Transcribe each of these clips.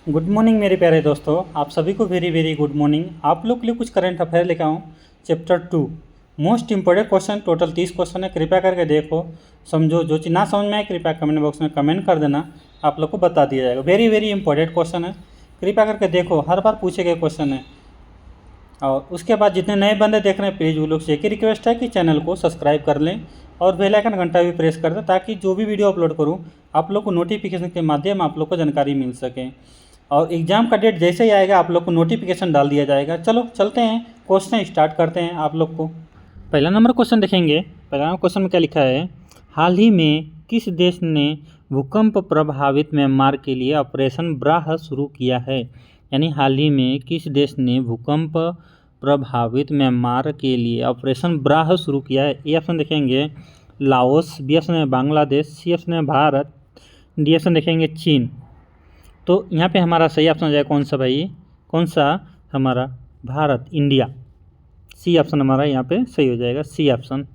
Good morning मेरे प्यारे दोस्तों, आप सभी को वेरी वेरी गुड मॉर्निंग। आप लोग के लिए कुछ करंट अफेयर लेकर आऊँ। Chapter 2 most important question, total 30 question है। कृपया करके देखो, समझो। जो चीज़ ना समझ में आए कृपया कमेंट बॉक्स में कमेंट कर देना, आप लोग को बता दिया जाएगा। वेरी वेरी इंपॉर्टेंट क्वेश्चन है, कृपया करके देखो। हर बार पूछे गए क्वेश्चन है। और उसके बाद जितने नए बंदे देख रहे हैं प्लीज़ वो लोग से एक ही रिक्वेस्ट है कि चैनल को सब्सक्राइब कर लें और बेल आइकन घंटा भी प्रेस कर दें, ताकि जो भी वीडियो अपलोड करूं आप लोग को नोटिफिकेशन के माध्यम आप लोग को जानकारी मिल सके। और एग्ज़ाम का डेट जैसे ही आएगा आप लोग को नोटिफिकेशन डाल दिया जाएगा। चलो चलते हैं, क्वेश्चन स्टार्ट करते हैं आप लोग को। पहला नंबर क्वेश्चन देखेंगे। पहला नंबर क्वेश्चन में क्या लिखा है, हाल ही में किस देश ने भूकंप प्रभावित म्यांमार के लिए ऑपरेशन ब्राह शुरू किया है। यानी हाल ही में किस देश ने भूकंप प्रभावित म्यांमार के लिए ऑपरेशन ब्राह शुरू किया है। ए ऑप्शन देखेंगे लाओस, बी ऑप्शन है बांग्लादेश, सी ऑप्शन है भारत, डी ऑप्शन देखेंगे चीन। तो यहाँ पे हमारा सही ऑप्शन हो जाएगा कौन सा भाई, कौन सा हमारा भारत, इंडिया। सी ऑप्शन हमारा यहाँ पे सही हो जाएगा, सी ऑप्शन।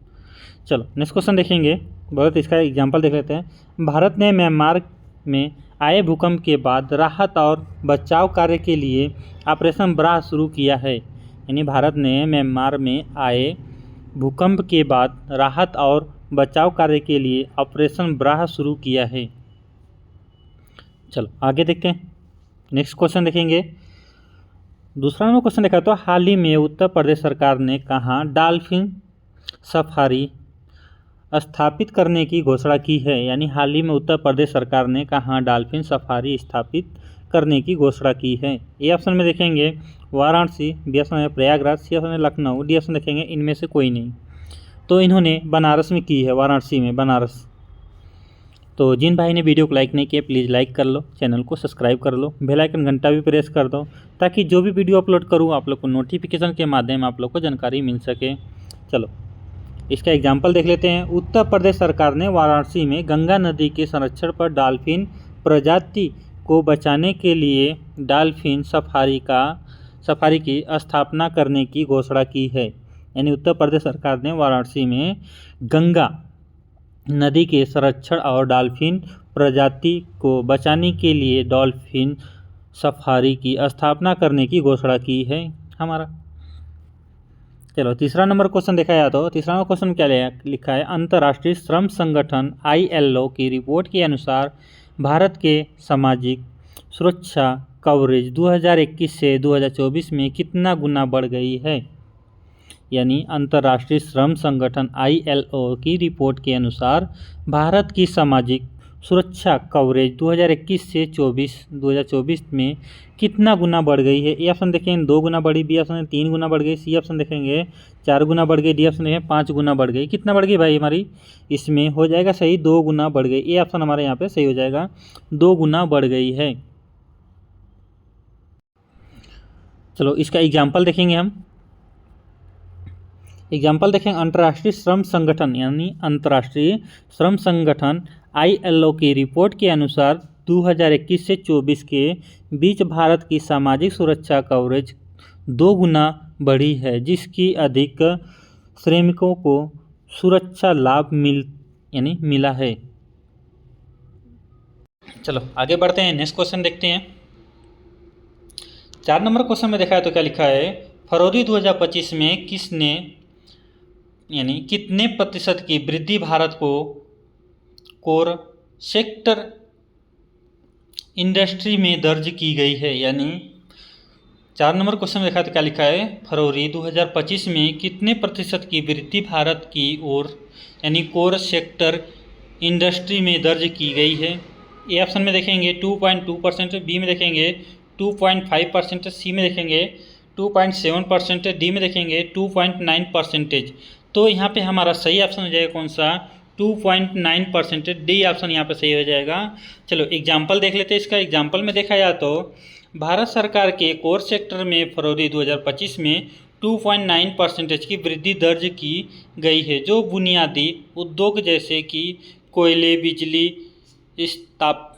चलो नेक्स्ट क्वेश्चन देखेंगे। बहुत इसका एग्जांपल देख लेते हैं। भारत ने म्यांमार में आए भूकंप के बाद राहत और बचाव कार्य के लिए ऑपरेशन ब्राह शुरू किया है। यानी भारत ने म्यांमार में आए भूकंप के बाद राहत और बचाव कार्य के लिए ऑपरेशन ब्राह शुरू किया है। चलो आगे देखते हैं, नेक्स्ट क्वेश्चन देखेंगे। दूसरा नंबर क्वेश्चन देखा तो हाल ही में उत्तर प्रदेश सरकार ने कहाँ डॉल्फिन सफारी स्थापित करने की घोषणा की है। यानी हाल ही में उत्तर प्रदेश सरकार ने कहाँ डॉल्फिन सफारी स्थापित करने की घोषणा की है। ए ऑप्शन में देखेंगे वाराणसी, बी ऑप्शन में प्रयागराज, सी ऑप्शन में लखनऊ, डी ऑप्शन देखेंगे इनमें से कोई नहीं। तो इन्होंने बनारस में की है, वाराणसी में, बनारस। तो जिन भाई ने वीडियो को लाइक नहीं किया प्लीज़ लाइक कर लो, चैनल को सब्सक्राइब कर लो, बेल आइकन घंटा भी प्रेस कर दो, ताकि जो भी वीडियो अपलोड करूँ आप लोग को नोटिफिकेशन के माध्यम आप लोग को जानकारी मिल सके। चलो इसका एग्जाम्पल देख लेते हैं। उत्तर प्रदेश सरकार ने वाराणसी में गंगा नदी के संरक्षण पर डॉल्फिन प्रजाति को बचाने के लिए डॉल्फिन सफारी की स्थापना करने की घोषणा की है। यानी उत्तर प्रदेश सरकार ने वाराणसी में गंगा नदी के संरक्षण और डॉल्फिन प्रजाति को बचाने के लिए डॉल्फिन सफारी की स्थापना करने की घोषणा की है हमारा। चलो तीसरा नंबर क्वेश्चन देखा जाए तो तीसरा नंबर क्वेश्चन क्या लिखा है, अंतर्राष्ट्रीय श्रम संगठन ILO की रिपोर्ट के अनुसार भारत के सामाजिक सुरक्षा कवरेज 2021 से 2024 में कितना गुना बढ़ गई है। यानी अंतर्राष्ट्रीय श्रम संगठन ILO की रिपोर्ट के अनुसार भारत की सामाजिक सुरक्षा कवरेज 2021 से 2024 में कितना गुना बढ़ गई है। ए ऑप्शन देखेंगे 2 गुना बढ़ी, बी ऑप्शन 3 गुना बढ़ गई, सी ऑप्शन देखेंगे 4 गुना बढ़ गई, डी ऑप्शन देखेंगे 5 गुना बढ़ गई। कितना बढ़ गई भाई हमारी, इसमें हो जाएगा सही 2 गुना बढ़ गई। ए ऑप्शन हमारे यहाँ पे सही हो जाएगा, 2 गुना बढ़ गई है। चलो इसका एग्जाम्पल देखेंगे हम। एग्जाम्पल देखें, अंतर्राष्ट्रीय श्रम संगठन यानी अंतर्राष्ट्रीय श्रम संगठन ILO की रिपोर्ट के अनुसार 2021 से 24 के बीच भारत की सामाजिक सुरक्षा कवरेज 2 गुना बढ़ी है, जिसकी अधिक श्रमिकों को सुरक्षा लाभ मिला है। चलो आगे बढ़ते हैं, नेक्स्ट क्वेश्चन देखते हैं। 4 नंबर क्वेश्चन में देखा है तो क्या लिखा है, फरवरी 2025 में कितने प्रतिशत की वृद्धि भारत को कोर सेक्टर इंडस्ट्री में दर्ज की गई है। यानी 4 नंबर क्वेश्चन में देखा तो क्या लिखा है, फरवरी 2025 में कितने प्रतिशत की वृद्धि भारत की ओर यानी कोर सेक्टर इंडस्ट्री में दर्ज की गई है। ए ऑप्शन में देखेंगे 2.2%, बी में देखेंगे 2.5%, सी में देखेंगे 2.7%, डी में देखेंगे 2.9%। तो यहाँ पे हमारा सही ऑप्शन हो जाएगा कौन सा, 2.9%, डी ऑप्शन यहाँ पे सही हो जाएगा। चलो एग्जाम्पल देख लेते हैं इसका। एग्जाम्पल में देखा जाए तो भारत सरकार के कोर सेक्टर में फरवरी 2025 में 2.9% की वृद्धि दर्ज की गई है, जो बुनियादी उद्योग जैसे कि कोयले, बिजली, इस्पात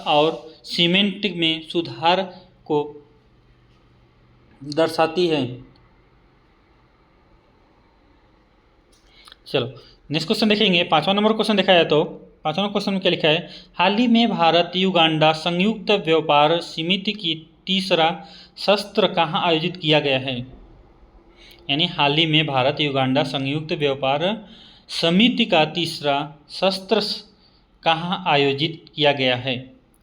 और सीमेंट में सुधार को दर्शाती है। चलो नेक्स्ट क्वेश्चन देखेंगे। 5वां नंबर क्वेश्चन देखा जाए तो 5वां क्वेश्चन में क्या लिखा है, हाल ही में भारत युगांडा संयुक्त व्यापार समिति की तीसरा सत्र कहाँ आयोजित किया गया है। यानी हाल ही में भारत युगांडा संयुक्त व्यापार समिति का तीसरा सत्र कहाँ आयोजित किया गया है।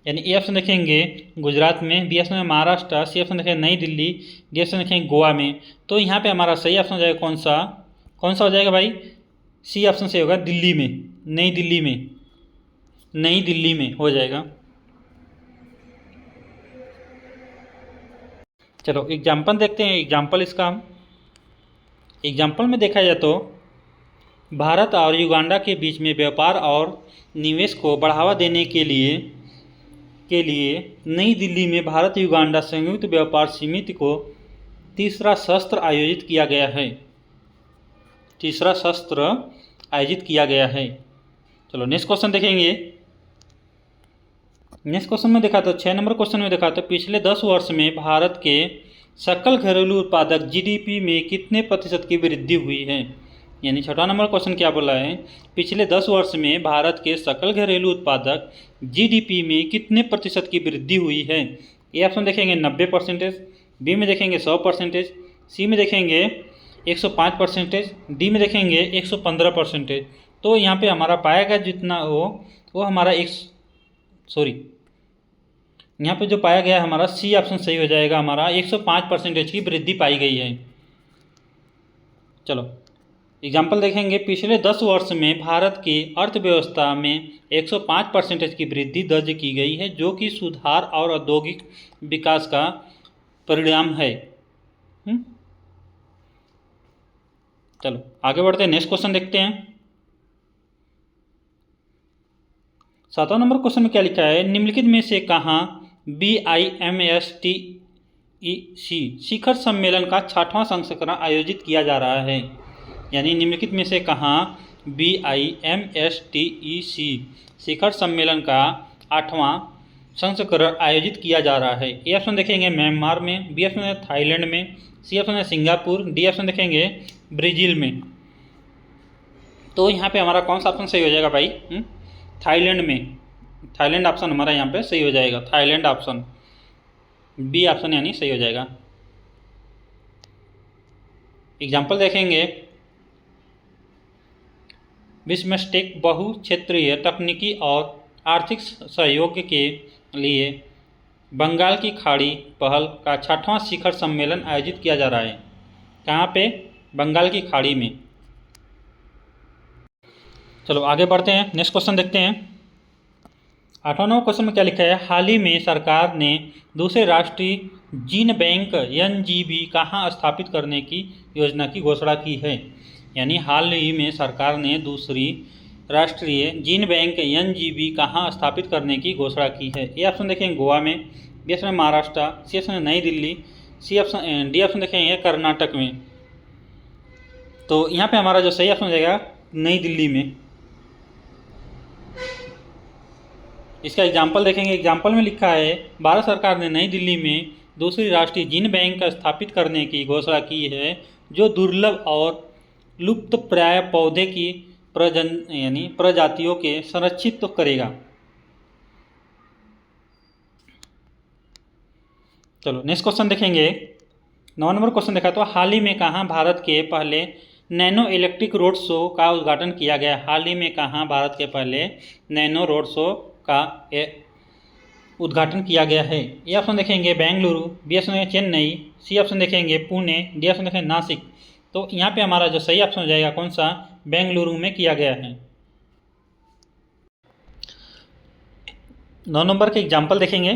यानी ए ऑप्शन देखेंगे गुजरात में, बी ऑप्शन में महाराष्ट्र, सी ऑप्शन देखेंगे नई दिल्ली, डी ऑप्शन देखेंगे गोवा में। तो यहाँ पे हमारा सही ऑप्शन हो जाएगा कौन सा हो जाएगा भाई, सी ऑप्शन से होगा दिल्ली में, नई दिल्ली में हो जाएगा। चलो एग्जाम्पल देखते हैं। एग्जाम्पल में देखा जाए तो भारत और युगांडा के बीच में व्यापार और निवेश को बढ़ावा देने के लिए नई दिल्ली में भारत युगांडा संयुक्त व्यापार समिति को तीसरा सत्र आयोजित किया गया है। चलो नेक्स्ट क्वेश्चन देखेंगे। नेक्स्ट क्वेश्चन में देखा तो 6 नंबर क्वेश्चन में देखा तो पिछले 10 वर्ष में भारत के सकल घरेलू उत्पादक जीडीपी में कितने प्रतिशत की वृद्धि हुई है। यानी 6वां नंबर क्वेश्चन क्या बोला है, पिछले 10 वर्ष में भारत के सकल घरेलू उत्पादक जीडीपी में कितने प्रतिशत की वृद्धि हुई है। ए ऑप्शन देखेंगे 90%, बी में देखेंगे 100%, सी में देखेंगे 105%, डी में देखेंगे 115%। तो यहाँ पे हमारा पाया गया जितना वो हमारा यहाँ पे जो पाया गया हमारा सी ऑप्शन सही हो जाएगा, हमारा 105% की वृद्धि पाई गई है। चलो एग्जाम्पल देखेंगे। पिछले 10 वर्ष में भारत की अर्थव्यवस्था में 105% की वृद्धि दर्ज की गई है, जो कि सुधार और औद्योगिक विकास का परिणाम है। चलो आगे बढ़ते हैं, नेक्स्ट क्वेश्चन देखते हैं। 7वां नंबर क्वेश्चन में क्या लिखा है, निम्नलिखित में से कहाँ BIMSTEC शिखर सम्मेलन का 6वां संस्करण आयोजित किया जा रहा है। यानी निम्नलिखित में से कहाँ BIMSTEC शिखर सम्मेलन का 8वां संस्करण आयोजित किया जा रहा है। ए ऑप्शन देखेंगे म्यांमार में, बी ऑप्शन है थाईलैंड में, सी ऑप्शन है सिंगापुर, डी ऑप्शन देखेंगे ब्राज़ील में। तो यहाँ पे हमारा कौन सा ऑप्शन सही हो जाएगा भाई, थाईलैंड में। थाईलैंड ऑप्शन हमारा यहाँ पे सही हो जाएगा, थाईलैंड ऑप्शन, बी ऑप्शन यानी सही हो जाएगा। एग्जाम्पल देखेंगे। बिम्स्टेक बहु क्षेत्रीय तकनीकी और आर्थिक सहयोग के लिए बंगाल की खाड़ी पहल का 6वां शिखर सम्मेलन आयोजित किया जा रहा है। कहाँ पे, बंगाल की खाड़ी में। चलो आगे बढ़ते हैं, नेक्स्ट क्वेश्चन देखते हैं। 8वां नंबर क्वेश्चन में क्या लिखा है, हाल ही में सरकार ने दूसरे राष्ट्रीय जीन बैंक NGB कहाँ स्थापित करने की योजना की घोषणा की है। यानी हाल ही में सरकार ने दूसरी राष्ट्रीय जीन बैंक NGB कहाँ स्थापित करने की घोषणा की है। ए ऑप्शन देखेंगे गोवा में, बी ऑप्शन में महाराष्ट्र, सी ऑप्शन नई दिल्ली, डी ऑप्शन देखेंगे कर्नाटक में। तो यहाँ पे हमारा जो सही ऑप्शन हो जाएगा नई दिल्ली में। इसका एग्जाम्पल देखेंगे। एग्जाम्पल में लिखा है, भारत सरकार ने नई दिल्ली में दूसरी राष्ट्रीय जीन बैंक स्थापित करने की घोषणा की है, जो दुर्लभ और लुप्तप्राय पौधे की प्रजातियों के संरक्षित तो करेगा। चलो नेक्स्ट क्वेश्चन देखेंगे। 9 नंबर क्वेश्चन देखा तो हाल ही में कहाँ भारत के पहले नैनो इलेक्ट्रिक रोड शो का उद्घाटन किया गया। हाल ही में कहाँ भारत के पहले नैनो रोड शो का उद्घाटन किया गया है। ए ऑप्शन देखेंगे बेंगलुरु, बी ऑप्शन देखेंगे चेन्नई, सी ऑप्शन देखेंगे पुणे, डी ऑप्शन देखेंगे नासिक। तो यहाँ पे हमारा जो सही ऑप्शन हो जाएगा कौन सा, बेंगलुरु में किया गया है। 9 नंबर के एग्जाम्पल देखेंगे।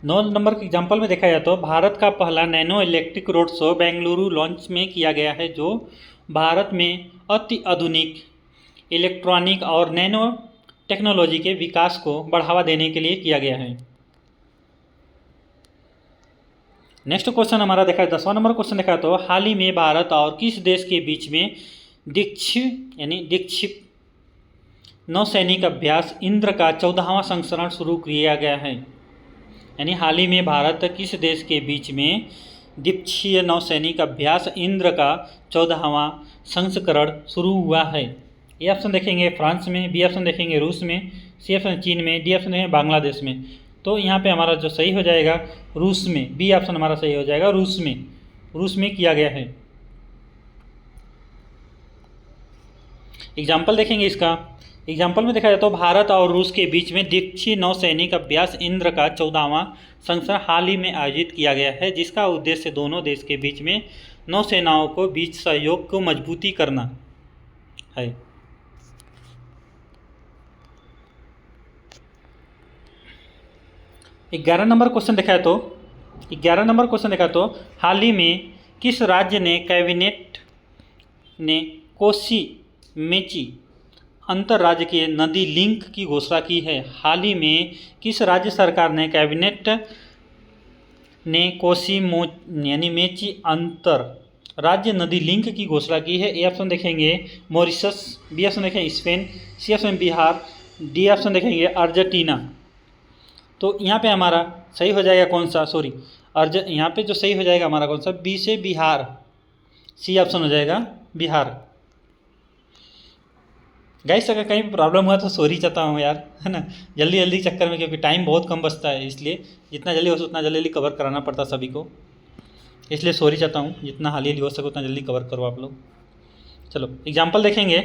9 नंबर के एग्जाम्पल में देखा जाए तो भारत का पहला nano electric road show Bengaluru launch में किया गया है, जो भारत में अति आधुनिक इलेक्ट्रॉनिक और नैनो टेक्नोलॉजी के विकास को बढ़ावा देने के लिए किया गया है। नेक्स्ट क्वेश्चन हमारा देखा है 10वां नंबर क्वेश्चन देखा तो हाल ही में भारत और किस देश के बीच में दीक्षित नौसैनिक अभ्यास इंद्र का 14वां संस्करण शुरू किया गया है। यानी हाल ही में भारत किस देश के बीच में द्वीपक्षीय नौसैनिक अभ्यास इंद्र का 14वां संस्करण शुरू हुआ है। ए ऑप्शन देखेंगे फ्रांस में, बी ऑप्शन देखेंगे रूस में, सी ऑप्शन चीन में, डी ऑप्शन देखेंगे बांग्लादेश में। तो यहाँ पे हमारा जो सही हो जाएगा रूस में, बी ऑप्शन हमारा सही हो जाएगा रूस में किया गया है। एग्जाम्पल देखेंगे इसका। एग्जाम्पल में देखा जाए तो भारत और रूस के बीच में द्विपक्षीय नौसैनिक अभ्यास इंद्र का 14वां संस्करण हाल ही में आयोजित किया गया है, जिसका उद्देश्य दोनों देश के बीच में नौसेनाओं को बीच सहयोग को मजबूती करना है। ग्यारह नंबर क्वेश्चन देखा तो हाल ही में किस राज्य ने कैबिनेट ने कोसी मेची अंतर्राज्यीय नदी लिंक की घोषणा की है? हाल ही में किस राज्य सरकार ने कैबिनेट ने कोसी यानी मेची अंतर राज्य नदी लिंक की घोषणा की है? ए ऑप्शन देखेंगे मॉरिशस, बी ऑप्शन देखेंगे Spain, C option Bihar, D option देखेंगे अर्जेंटीना। तो यहाँ पे हमारा सही हो जाएगा कौन सा, यहाँ पे जो सही हो जाएगा हमारा कौन सा, बी से बिहार, सी ऑप्शन हो जाएगा बिहार। गाइस अगर कहीं प्रॉब्लम हुआ तो सॉरी चाहता हूँ यार, है ना, जल्दी चक्कर में, क्योंकि टाइम बहुत कम बचता है, इसलिए जितना जल्दी हो सके उतना जल्दी कवर कराना पड़ता सभी को, इसलिए सॉरी चाहता हूँ। जितना हाल हो सके उतना जल्दी कवर करो आप लोग। चलो एग्जाम्पल देखेंगे।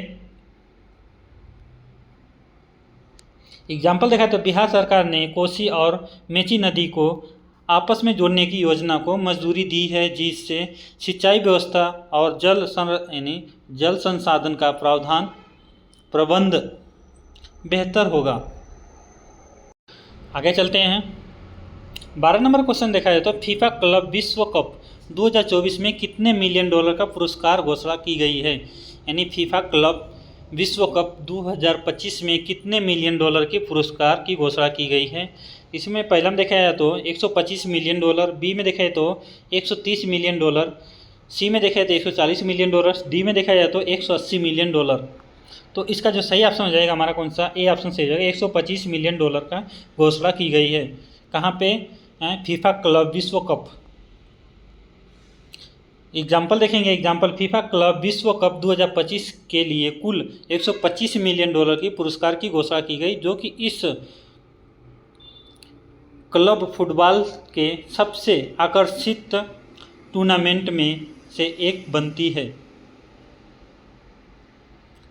एग्जाम्पल देखा तो बिहार सरकार ने कोसी और मेची नदी को आपस में जोड़ने की योजना को मंजूरी दी है, जिससे सिंचाई व्यवस्था और जल संसाधन का प्रबंध बेहतर होगा। आगे चलते हैं। 12 नंबर क्वेश्चन देखा जाए तो फीफा क्लब विश्व कप 2024 में कितने मिलियन डॉलर का पुरस्कार घोषणा की गई है? यानी फीफा क्लब विश्व कप 2025 में कितने मिलियन डॉलर के पुरस्कार की घोषणा की गई है? इसमें पहला में देखा जाए तो 125 मिलियन डॉलर, बी में देखा जाए तो 130 मिलियन डॉलर, सी में देखा जाए तो 140 मिलियन डॉलर, डी में देखा जाए तो 180 मिलियन डॉलर। तो इसका जो सही ऑप्शन हो जाएगा हमारा कौन सा, ए ऑप्शन सही हो जाएगा। 125 मिलियन डॉलर का घोषणा की गई है। कहाँ पे? फीफा क्लब विश्व कप। एग्जाम्पल देखेंगे। एग्जाम्पल फीफा क्लब विश्व कप 2025 के लिए कुल 125 मिलियन डॉलर की पुरस्कार की घोषणा की गई, जो कि इस क्लब फुटबॉल के सबसे आकर्षित टूर्नामेंट में से एक बनती है।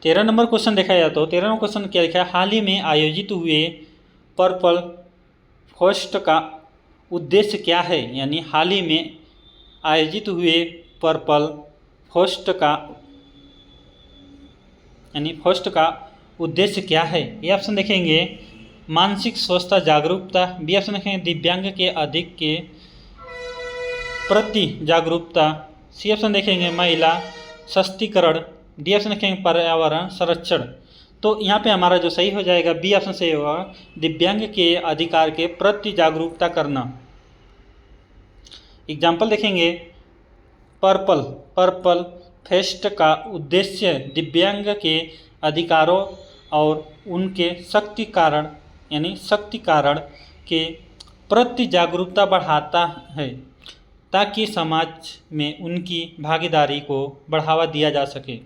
13 नंबर क्वेश्चन देखा जाए तो 13 नंबर क्वेश्चन क्या लिखा है? हाल ही में आयोजित हुए पर्पल फेस्ट का उद्देश्य क्या है? यानी हाल ही में आयोजित हुए पर्पल फेस्ट का उद्देश्य क्या है? ये ऑप्शन देखेंगे मानसिक स्वास्थ्य जागरूकता, बी ऑप्शन देखेंगे दिव्यांग के अधिक के प्रति जागरूकता, सी ऑप्शन देखेंगे महिला सशक्तिकरण, डी ऑप्शन देखेंगे पर्यावरण संरक्षण। तो यहाँ पे हमारा जो सही हो जाएगा बी ऑप्शन सही होगा, दिव्यांग के अधिकार के प्रति जागरूकता करना। एग्जाम्पल देखेंगे पर्पल फेस्ट का उद्देश्य दिव्यांग के अधिकारों और उनके शक्तिकरण के प्रति जागरूकता बढ़ाता है, ताकि समाज में उनकी भागीदारी को बढ़ावा दिया जा सके।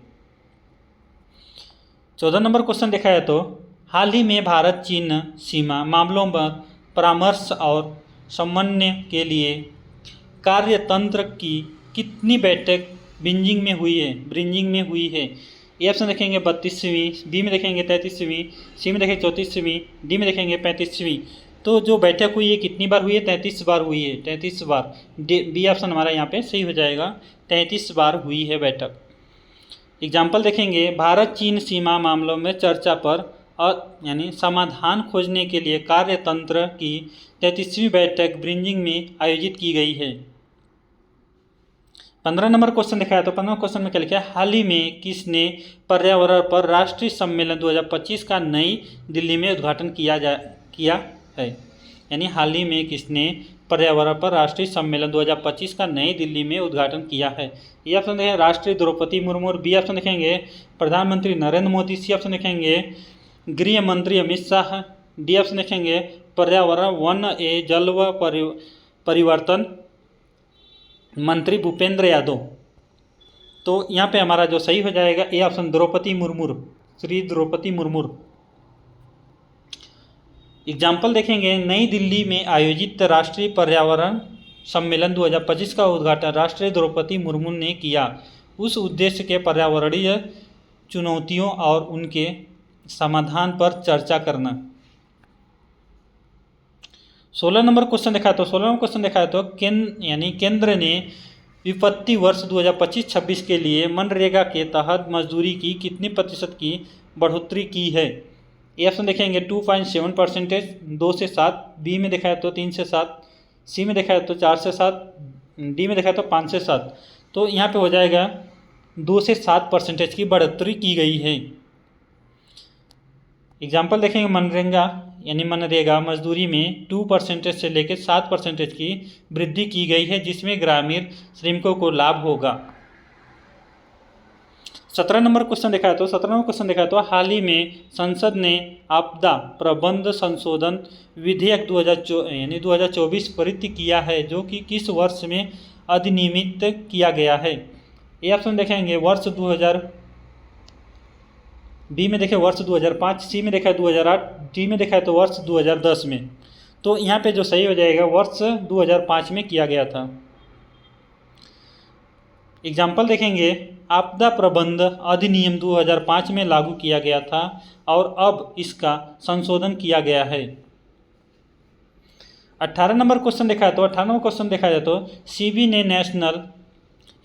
14 नंबर क्वेश्चन देखा जाए तो हाल ही में भारत चीन सीमा मामलों पर परामर्श और समन्वय के लिए कार्यतंत्र की कितनी बैठक बीजिंग में हुई है? ए ऑप्शन देखेंगे 32वीं, बी में देखेंगे 33वीं, सी में देखेंगे 34वीं, डी में देखेंगे 35वीं। तो जो बैठक हुई है कितनी बार हुई है? 33 बार हुई है, 33 बार। बी ऑप्शन हमारा यहाँ पे सही हो जाएगा, 33 बार हुई है बैठक। एग्जाम्पल देखेंगे भारत चीन सीमा मामलों में चर्चा पर यानी समाधान खोजने के लिए कार्यतंत्र की 33वीं बैठक बीजिंग में आयोजित की गई है। 15 नंबर क्वेश्चन दिखाया तो 15 क्वेश्चन में क्या लिखा है? हाल ही में किसने पर्यावरण पर राष्ट्रीय सम्मेलन 2025 का नई दिल्ली में उद्घाटन किया है? यानी हाल ही में किसने पर्यावरण पर राष्ट्रीय सम्मेलन 2025 का नई दिल्ली में उद्घाटन किया है? ये ऑप्शन देखेंगे राष्ट्रीय द्रौपदी मुर्मू, बी ऑप्शन देखेंगे प्रधानमंत्री नरेंद्र मोदी, सी ऑप्शन देखेंगे गृह मंत्री अमित शाह, डी ऑप्शन देखेंगे पर्यावरण वन एवं जलवायु परिवर्तन मंत्री भूपेंद्र यादव। तो यहाँ पे हमारा जो सही हो जाएगा A option Draupadi Murmu. Shri Draupadi Murmu. Example देखेंगे, नई दिल्ली में आयोजित राष्ट्रीय पर्यावरण सम्मेलन 2025 का उद्घाटन राष्ट्रपति द्रौपदी मुर्मू ने किया। उस उद्देश्य के पर्यावरणीय चुनौतियों और उनके समाधान पर चर्चा करना। 16 नंबर क्वेश्चन देखा तो केंद्र ने विपत्ति वर्ष 2025-26 के लिए मनरेगा के तहत मजदूरी की कितनी प्रतिशत की बढ़ोतरी की है। ए ऑप्शन देखेंगे 2.7%, 2 से 7, बी में देखा है तो 3 से 7, सी में देखा है तो 4 से 7, डी में देखा है तो 5 से 7। तो यहाँ पे हो जाएगा 2 से 7% की बढ़ोतरी की गई है। एग्जाम्पल देखेंगे, मनरेगा मजदूरी में 2% से लेकर 7% की वृद्धि की गई है, जिसमें ग्रामीण श्रमिकों को लाभ होगा। 17 नंबर क्वेश्चन देखा है तो हाल ही में संसद ने आपदा प्रबंध संशोधन विधेयक 2024 पारित किया है, जो कि किस वर्ष में अधिनियमित किया गया है। ये ऑप्शन देखेंगे वर्ष 2000, बी में देखें वर्ष 2005, सी में देखा है 2008, डी में देखा है तो वर्ष 2010 में। तो यहाँ पे जो सही हो जाएगा वर्ष 2005 में किया गया था। एग्जाम्पल देखेंगे, आपदा प्रबंध अधिनियम 2005 में लागू किया गया था और अब इसका संशोधन किया गया है। 18 नंबर क्वेश्चन देखा जाए तो सीबी ने नेशनल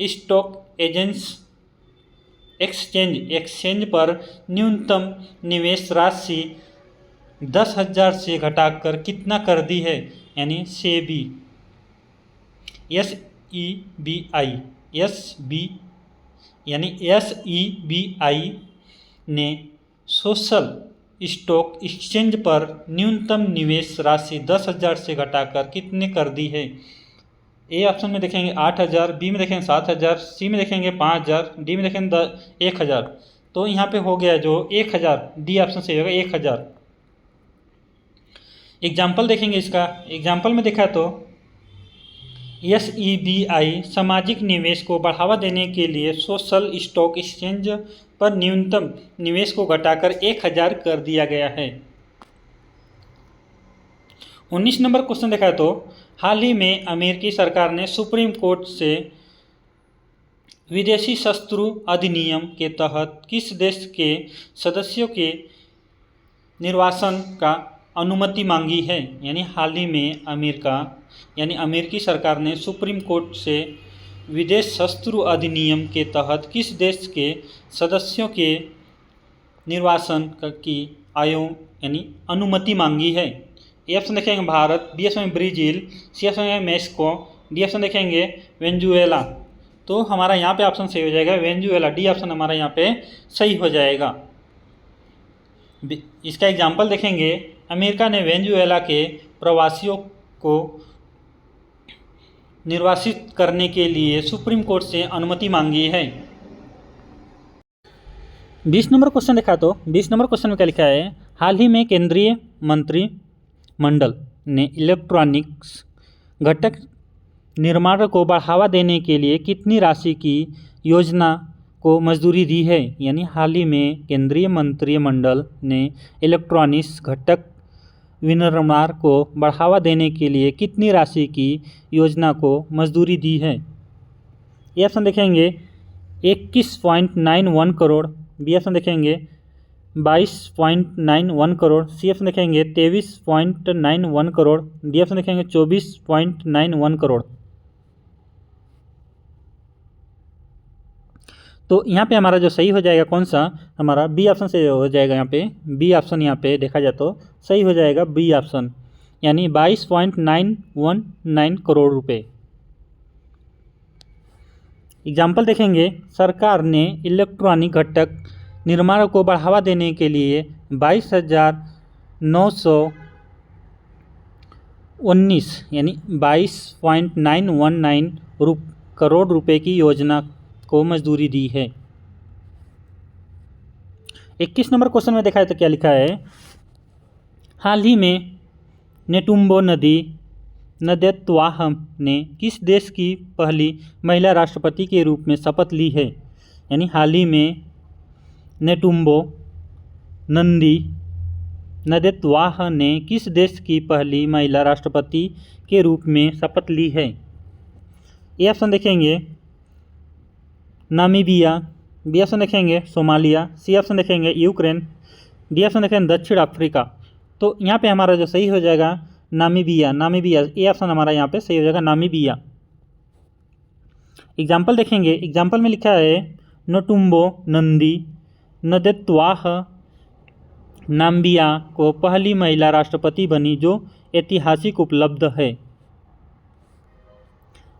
स्टॉक एक्सचेंज पर न्यूनतम निवेश राशि 10,000 से घटाकर कितना कर दी है। यानी सेबी SEBI ने सोशल स्टॉक एक्सचेंज पर न्यूनतम निवेश राशि 10,000 से घटाकर कितने कर दी है। ए ऑप्शन में देखेंगे 8,000, बी में देखेंगे 7,000, सी में देखेंगे 5,000, डी में देखेंगे 1,000। तो यहाँ पे हो गया जो 1,000, डी ऑप्शन से होगा 1,000। एग्जाम्पल देखेंगे इसका, एग्जाम्पल में देखा तो SEBI सामाजिक निवेश को बढ़ावा देने के लिए सोशल स्टॉक एक्सचेंज पर न्यूनतम निवेश को घटाकर 1,000 कर दिया गया है। 19 नंबर क्वेश्चन देखा तो हाल ही में अमेरिकी सरकार ने सुप्रीम कोर्ट से विदेशी शत्रु अधिनियम के तहत किस देश के सदस्यों के निर्वासन का अनुमति मांगी है। यानी हाल ही में अमेरिकी सरकार ने सुप्रीम कोर्ट से विदेश शत्रु अधिनियम के तहत किस देश के सदस्यों के निर्वासन की अनुमति मांगी है। ए ऑप्शन देखेंगे Bharat, B option Brazil, C option Mexico, D option देखेंगे वेनेजुएला। तो हमारा यहाँ पे ऑप्शन सही हो जाएगा वेनेजुएला, डी ऑप्शन हमारा यहाँ पे सही हो जाएगा। इसका एग्जाम्पल देखेंगे, अमेरिका ने वेनेजुएला के प्रवासियों को निर्वासित करने के लिए सुप्रीम कोर्ट से अनुमति मांगी है। 20 नंबर क्वेश्चन देखा तो 20 नंबर क्वेश्चन में क्या लिखा है, हाल ही में केंद्रीय मंत्रिमंडल ने इलेक्ट्रॉनिक्स घटक निर्माण को बढ़ावा देने के लिए कितनी राशि की योजना को मंजूरी दी है। यानी हाल ही में केंद्रीय मंत्रिमंडल ने इलेक्ट्रॉनिक्स घटक विनिर्माण को बढ़ावा देने के लिए कितनी राशि की योजना को मंजूरी दी है। ये ऑप्शन देखेंगे 21.91 करोड़, बी ऑप्शन देखेंगे 22.91 करोड़, सी ऑप्शन देखेंगे 23.91 करोड़, डी ऑप्शन देखेंगे 24.91 करोड़। तो यहाँ पे हमारा जो सही हो जाएगा कौन सा, हमारा बी ऑप्शन से हो जाएगा। यहाँ पे बी ऑप्शन यहाँ पे देखा जाए तो सही हो जाएगा बी ऑप्शन, यानी 22.919 करोड़ रुपए। एग्जाम्पल देखेंगे, सरकार ने इलेक्ट्रॉनिक घटक निर्माण को बढ़ावा देने के लिए 22,919 यानी 22.919 करोड़ रुपए की योजना को मंजूरी दी है। 21 नंबर क्वेश्चन में देखा है तो क्या लिखा है, हाल ही में नेटुम्बो नंदतोयाह ने किस देश की पहली महिला राष्ट्रपति के रूप में शपथ ली है। यानी हाल ही में नेटुम्बो नंदी नंदेतवाह ने किस देश की पहली महिला राष्ट्रपति के रूप में शपथ ली है? ए ऑप्शन देखेंगे नामीबिया, बी ऑप्शन देखेंगे सोमालिया, सी ऑप्शन देखेंगे यूक्रेन, डी ऑप्शन देखेंगे दक्षिण अफ्रीका। तो यहाँ पे हमारा जो सही हो जाएगा नामीबिया, ए ऑप्शन हमारा यहाँ पे सही हो जाएगा नामीबिया। एग्जाम्पल देखेंगे, एग्जाम्पल में लिखा है नोटुम्बो नंदी नंदेतवाह नाम्बिया को पहली महिला राष्ट्रपति बनी जो ऐतिहासिक उपलब्ध है।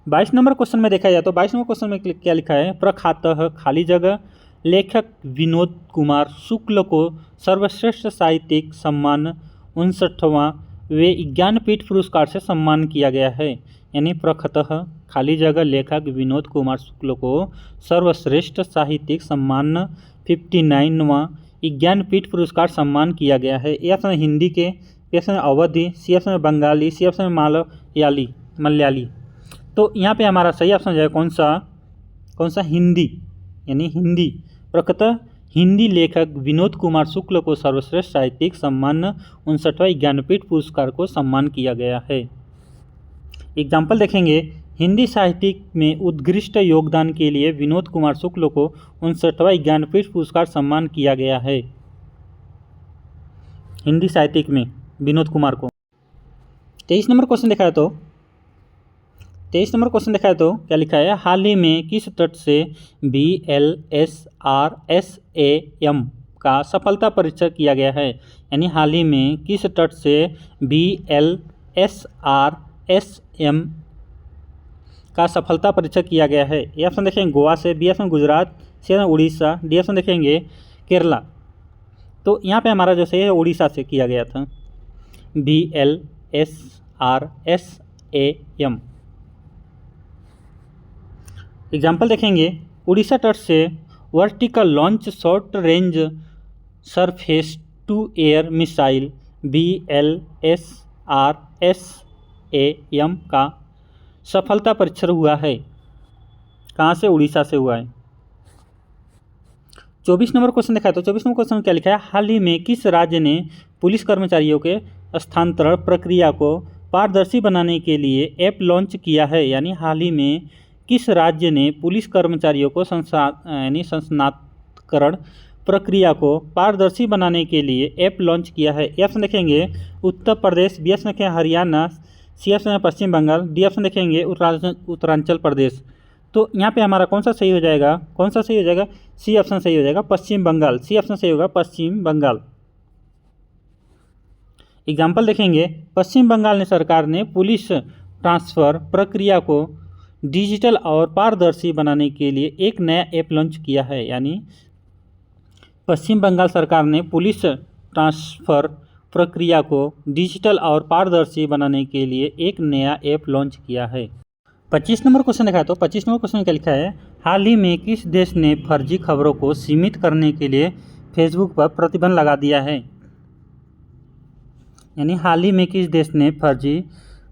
22 नंबर क्वेश्चन में देखा जाए तो 22 नंबर क्वेश्चन में क्या लिखा है? प्रख्यातः खाली जगह लेखक विनोद कुमार शुक्ल को सर्वश्रेष्ठ साहित्यिक सम्मान 59वां वे ज्ञानपीठ पुरस्कार से सम्मान किया गया है। यानी प्रख्यातः खाली जगह लेखक विनोद कुमार शुक्ल को सर्वश्रेष्ठ साहित्यिक सम्मान 59वां ज्ञानपीठ पुरस्कार सम्मान किया गया है। ये ऑप्शन हिंदी के, B option Awadhi, C option Bengali, C option Malayali. तो यहाँ पे हमारा सही ऑप्शन जो है कौन सा हिंदी, यानी हिंदी। प्रख्यात हिंदी लेखक विनोद कुमार शुक्ल को सर्वश्रेष्ठ साहित्यिक सम्मान 59वां ज्ञानपीठ पुरस्कार को सम्मान किया गया है। एग्जाम्पल देखेंगे, हिंदी साहित्य में उत्कृष्ट योगदान के लिए विनोद कुमार शुक्ल को 59वां ज्ञानपीठ पुरस्कार सम्मान किया गया है। हिंदी साहित्य में विनोद कुमार को। 23 नंबर क्वेश्चन देखा है तो 23 नंबर क्वेश्चन देखा है तो क्या लिखा है? हाल ही में किस तट से BLSRSAM का सफलता परीक्षण किया गया है? यानी हाल ही में किस तट से BLSRSAM का सफलता परीक्षण किया गया है? ये ऑप्शन देखेंगे गोवा से, B option Gujarat, C option Orissa, D option देखेंगे केरला। तो यहाँ पे हमारा जो सही है उड़ीसा से किया गया था, BLSRSAM। एग्जाम्पल देखेंगे, उड़ीसा तट से vertical launch short range surface to air missile BLSRSAM का सफलता परीक्षण हुआ है। कहाँ से? उड़ीसा से हुआ है। 24 नंबर क्वेश्चन देखा है तो 24 नंबर क्वेश्चन में क्या लिखा है? हाल ही में किस राज्य ने पुलिस कर्मचारियों के स्थानांतरण प्रक्रिया को पारदर्शी बनाने के लिए ऐप लॉन्च किया है? यानी हाल ही में किस राज्य ने पुलिस कर्मचारियों को स्थानांतरण प्रक्रिया को पारदर्शी बनाने के लिए ऐप लॉन्च किया है? ये ऑप्शन देखेंगे उत्तर प्रदेश, बी ऑप्शन देखेंगे हरियाणा, सी ऑप्शन पश्चिम बंगाल, डी ऑप्शन देखेंगे उत्तरांचल प्रदेश। तो यहाँ पे हमारा कौन सा सही हो जाएगा? सी ऑप्शन सही हो जाएगा, पश्चिम बंगाल। सी ऑप्शन सही होगा, पश्चिम बंगाल। एग्जाम्पल देखेंगे, पश्चिम बंगाल सरकार ने पुलिस ट्रांसफ़र प्रक्रिया को डिजिटल और पारदर्शी बनाने के लिए एक नया ऐप लॉन्च किया है। यानी पश्चिम बंगाल सरकार ने पुलिस ट्रांसफ़र प्रक्रिया को डिजिटल और पारदर्शी बनाने के लिए एक नया ऐप लॉन्च किया है। 25 नंबर क्वेश्चन देखा है तो 25 नंबर क्वेश्चन में क्या लिखा है? हाल ही में किस देश ने फर्जी खबरों को सीमित करने के लिए फेसबुक पर प्रतिबंध लगा दिया है? यानी हाल ही में किस देश ने फर्जी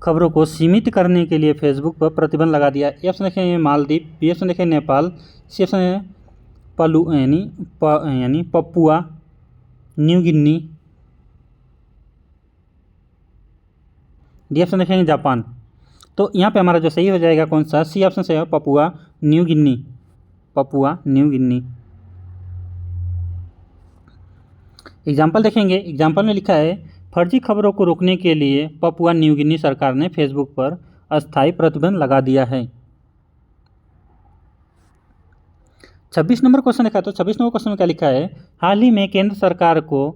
खबरों को सीमित करने के लिए फेसबुक पर प्रतिबंध लगा दिया? ए ऑप्शन देखेंगे मालदीव, बी ऑप्शन देखेंगे नेपाल, सी ऑप्शन यानी Papua New Guinea, D option देखेंगे जापान। तो यहाँ पे हमारा जो सही हो जाएगा कौन सा? सी ऑप्शन सही है, पपुआ न्यू गिनी। एग्जाम्पल देखेंगे, एग्जाम्पल में लिखा है फर्जी खबरों को रोकने के लिए पपुआ न्यू गिनी सरकार ने फेसबुक पर अस्थायी प्रतिबंध लगा दिया है। 26 नंबर क्वेश्चन देखा तो 26 नंबर क्वेश्चन में क्या लिखा है? हाल ही में केंद्र सरकार को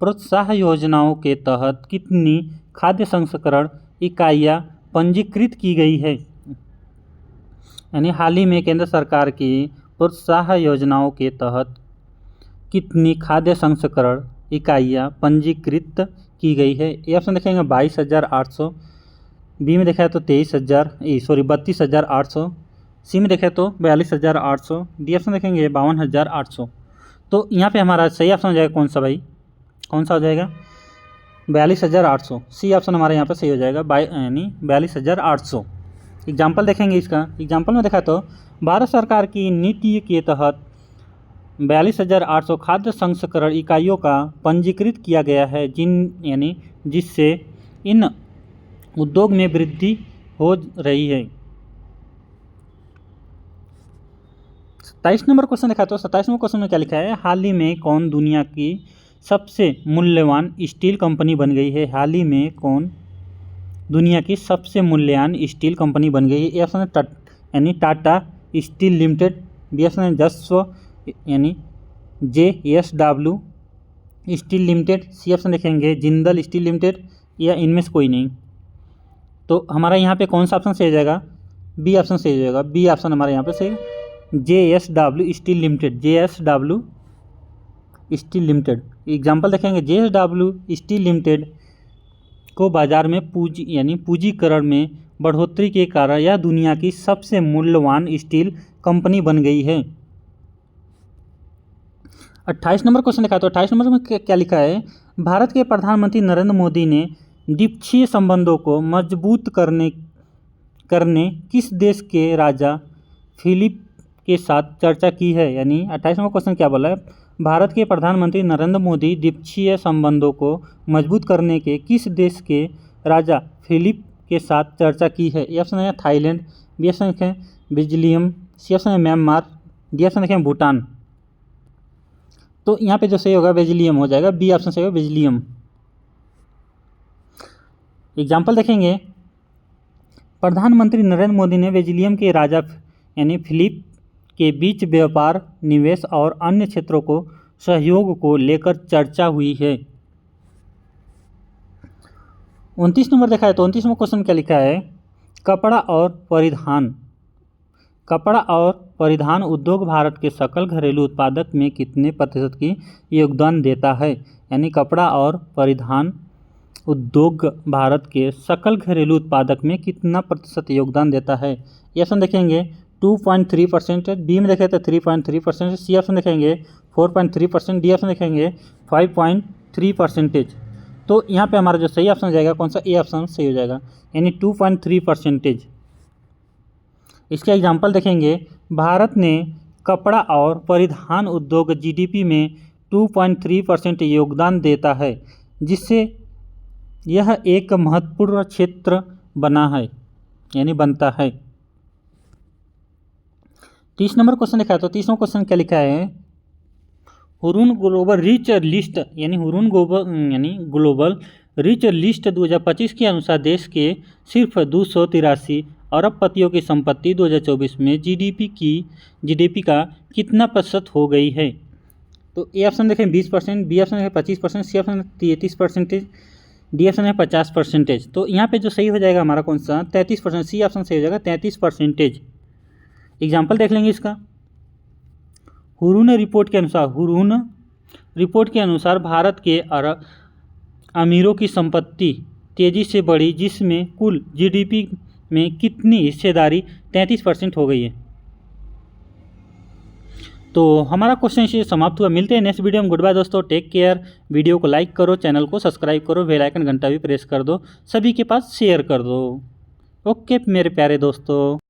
प्रोत्साहन योजनाओं के तहत कितनी खाद्य संस्करण इकाइयाँ पंजीकृत की गई है? यानी हाल ही में केंद्र सरकार की प्रोत्साहन योजनाओं के तहत कितनी खाद्य संस्करण इकाइयाँ पंजीकृत की गई है? ये ऑप्शन देखेंगे 22,800, बी में देखा है तो 32,800, सी में देखें तो 42,800, डी ऑप्शन देखेंगे 52,800। तो यहाँ पे हमारा सही ऑप्शन हो जाएगा कौन सा भाई? कौन सा हो जाएगा? 42,800। सी ऑप्शन हमारे यहाँ पे सही हो जाएगा, यानी 42,800। एग्जाम्पल देखेंगे इसका, एग्जाम्पल में देखा तो भारत सरकार की नीति के तहत 42,800 खाद्य संस्करण इकाइयों का पंजीकृत किया गया है, जिससे इन उद्योग में वृद्धि हो रही है। 27 नंबर क्वेश्चन देखा तो 27वें क्वेश्चन में क्या लिखा है, हाल ही में कौन दुनिया की सबसे मूल्यवान स्टील कंपनी बन गई है। हाल ही में कौन दुनिया की सबसे मूल्यवान स्टील कंपनी बन गई है। ए ऑप्शन है यानी Tata steel limited, B option है जस्व यानी JSW steel limited, C option देखेंगे जिंदल स्टील लिमिटेड, या इनमें से कोई नहीं। तो हमारा यहाँ पे कौन सा ऑप्शन सही हो जाएगा, बी ऑप्शन सही हो जाएगा। बी ऑप्शन हमारे यहाँ पे सही, JSW steel limited, JSW steel limited. Example देखेंगे, JSW स्टील लिमिटेड को बाजार में पूंजीकरण में बढ़ोतरी के कारण यह दुनिया की सबसे मूल्यवान स्टील कंपनी बन गई है। 28 नंबर क्वेश्चन देखा तो 28 नंबर में क्या लिखा है, भारत के प्रधानमंत्री नरेंद्र मोदी ने द्विपक्षीय संबंधों को मजबूत करने किस देश के राजा फिलिप के साथ चर्चा की है। यानी 28 नंबर क्वेश्चन क्या बोला है, भारत के प्रधानमंत्री नरेंद्र मोदी द्विपक्षीय संबंधों को मजबूत करने के किस देश के राजा फिलिप के साथ चर्चा की है। ए ऑप्शन है थाईलैंड, बी ऑप्शन है बेल्जियम, सी ऑप्शन है म्यांमार, डी ऑप्शन है भूटान। तो यहाँ पे जो सही होगा बेल्जियम हो जाएगा, बी ऑप्शन सही होगा बेल्जियम। एग्जाम्पल देखेंगे, प्रधानमंत्री नरेंद्र मोदी ने बेल्जियम के राजा यानी फिलिप के बीच व्यापार, निवेश और अन्य क्षेत्रों को सहयोग को लेकर चर्चा हुई है। 29 नंबर देखा है तो 29वां क्वेश्चन क्या लिखा है, कपड़ा और परिधान उद्योग भारत के सकल घरेलू उत्पादक में कितने प्रतिशत की योगदान देता है। यानी कपड़ा और परिधान उद्योग भारत के सकल घरेलू उत्पादक में कितना प्रतिशत योगदान देता है। ये ऑप्शन देखेंगे 2.3%, बी में देखें तो 3.3%, सी ऑप्शन देखेंगे 4.3%, डी ऑप्शन देखेंगे 5.3%। तो यहाँ पे हमारा जो सही ऑप्शन हो जाएगा कौन सा, ए ऑप्शन सही हो जाएगा, यानी 2.3%। इसका एग्जाम्पल देखेंगे, भारत ने कपड़ा और परिधान उद्योग GDP में 2.3% योगदान देता है, जिससे यह एक महत्वपूर्ण क्षेत्र बनता है। 30 नंबर क्वेश्चन लिखा है तो 30वां क्वेश्चन क्या लिखा है, हुरून ग्लोबल रिच लिस्ट यानी ग्लोबल रिच लिस्ट 2025 के अनुसार देश के सिर्फ 283 अरबपतियों की संपत्ति 2024 में GDP का कितना प्रतिशत हो गई है। तो ए ऑप्शन देखें 20%, बी ऑप्शन है 25%, सी ऑप्शन 33%, डी ऑप्शन है 50%। तो यहाँ पे जो सही हो जाएगा हमारा कौन सा, 33%, सी ऑप्शन सही हो जाएगा 33%। एग्जाम्पल देख लेंगे इसका, हुरून रिपोर्ट के अनुसार भारत के अमीरों की संपत्ति तेज़ी से बढ़ी, जिसमें कुल GDP में कितनी हिस्सेदारी 33% हो गई है। तो हमारा क्वेश्चन से समाप्त हुआ। मिलते हैं नेक्स्ट वीडियो में। गुड बाय दोस्तों, टेक केयर। वीडियो को लाइक करो, चैनल को सब्सक्राइब करो, बेल आइकन घंटा भी प्रेस कर दो, सभी के पास शेयर कर दो। ओके मेरे प्यारे दोस्तों।